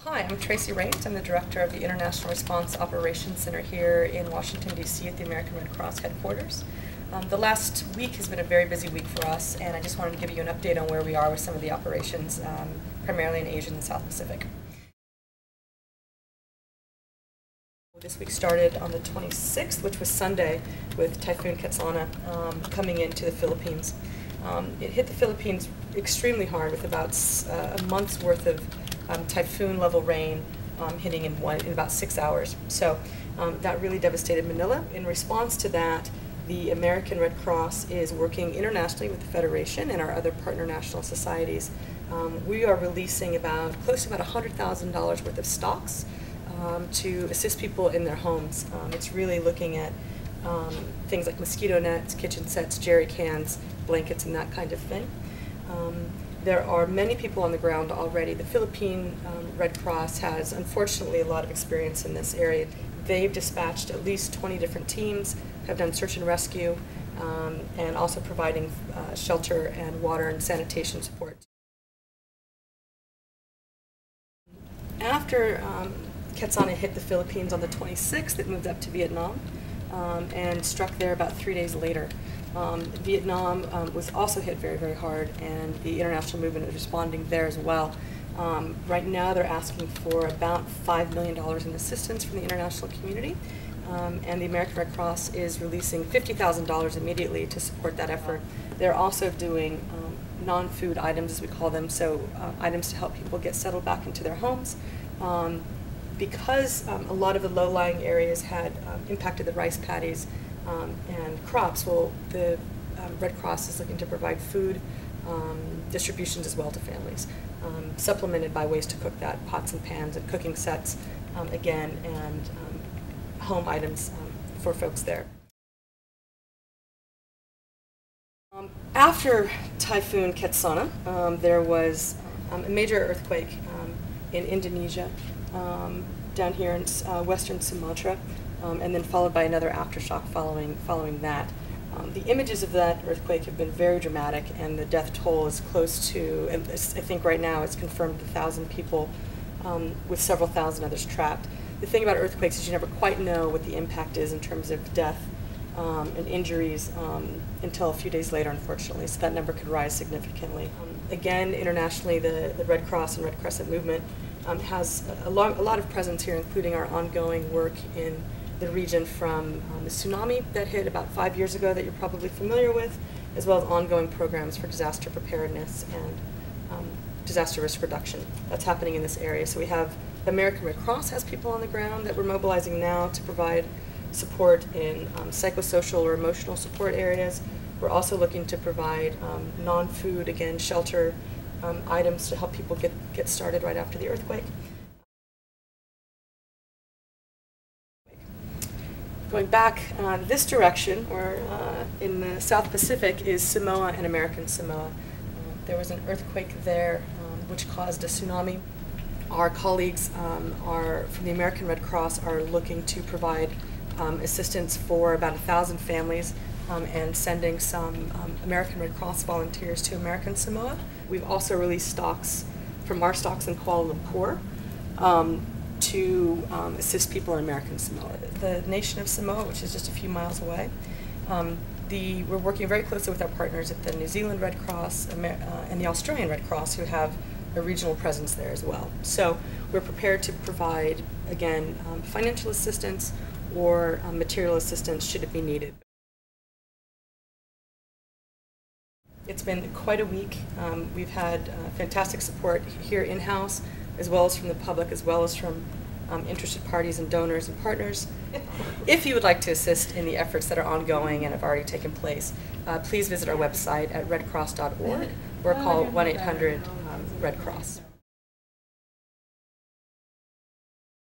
Hi, I'm Tracy Reines. I'm the Director of the International Response Operations Center here in Washington, D.C. at the American Red Cross headquarters. The last week has been a very busy week for us, and I just wanted to give you an update on where we are with some of the operations, primarily in Asia and the South Pacific. This week started on the 26th, which was Sunday, with Typhoon Tsunami coming into the Philippines. It hit the Philippines extremely hard with about a month's worth of typhoon level rain hitting in about 6 hours. So that really devastated Manila. In response to that, the American Red Cross is working internationally with the Federation and our other partner national societies. We are releasing close to about $100,000 worth of stocks to assist people in their homes. It's really looking at things like mosquito nets, kitchen sets, jerry cans, blankets, and that kind of thing. There are many people on the ground already. The Philippine Red Cross has, unfortunately, a lot of experience in this area. They've dispatched at least 20 different teams, have done search and rescue, and also providing shelter and water and sanitation support. After Tsunami hit the Philippines on the 26th, it moved up to Vietnam and struck there about 3 days later. Vietnam was also hit very, very hard, and the international movement is responding there as well. Right now they're asking for about $5 million in assistance from the international community, and the American Red Cross is releasing $50,000 immediately to support that effort. They're also doing non-food items, as we call them, so items to help people get settled back into their homes. Because a lot of the low-lying areas had impacted the rice paddies and crops, well, the Red Cross is looking to provide food distributions as well to families, supplemented by ways to cook that, pots and pans and cooking sets, again, and home items for folks there. After Typhoon Tsunami, there was a major earthquake in Indonesia, down here in western Sumatra, and then followed by another aftershock following that. The images of that earthquake have been very dramatic, and the death toll is close to, I think right now it's confirmed 1,000 people, with several thousand others trapped. The thing about earthquakes is you never quite know what the impact is in terms of death and injuries until a few days later, unfortunately, so that number could rise significantly. Again, internationally, the Red Cross and Red Crescent movement has a lot of presence here, including our ongoing work in the region from the tsunami that hit about 5 years ago that you're probably familiar with, as well as ongoing programs for disaster preparedness and disaster risk reduction. That's happening in this area. So we have the American Red Cross has people on the ground that we're mobilizing now to provide support in psychosocial or emotional support areas. We're also looking to provide non-food, again, shelter items to help people get started right after the earthquake. Going back this direction, or in the South Pacific, is Samoa and American Samoa. There was an earthquake there which caused a tsunami. Our colleagues from the American Red Cross are looking to provide assistance for about 1,000 families and sending some American Red Cross volunteers to American Samoa. We've also released stocks from our stocks in Kuala Lumpur to assist people in American Samoa. The nation of Samoa, which is just a few miles away, we're working very closely with our partners at the New Zealand Red Cross and the Australian Red Cross, who have a regional presence there as well. So we're prepared to provide, again, financial assistance or material assistance should it be needed. It's been quite a week. We've had fantastic support here in-house, as well as from the public, as well as from interested parties and donors and partners. If you would like to assist in the efforts that are ongoing and have already taken place, please visit our website at redcross.org or call 1-800-RED-CROSS.